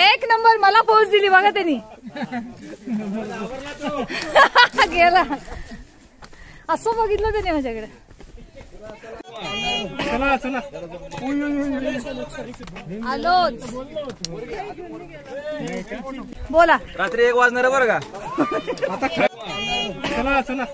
एक नंबर मला पोच दिली बघा त्यांनी गेला असं बघितलं त्याने माझ्याकडे. चला चला आलोच. बोला. रात्री 1 वाजणार बरं का. चला चला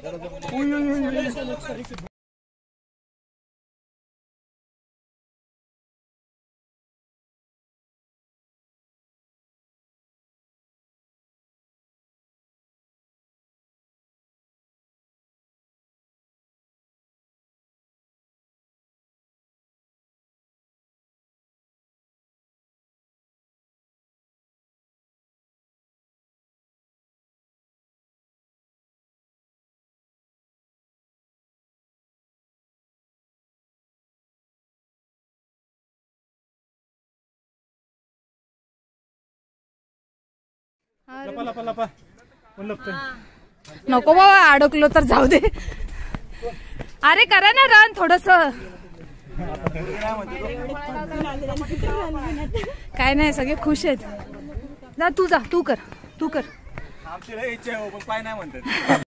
लपा लपा नको बाबा अडकलो तर जाऊ दे. अरे करा ना रन थोडस. काय नाही सगळे खुश आहेत. जा तू कर. आमची इच्छा आहे पण पाय नाही म्हणतात.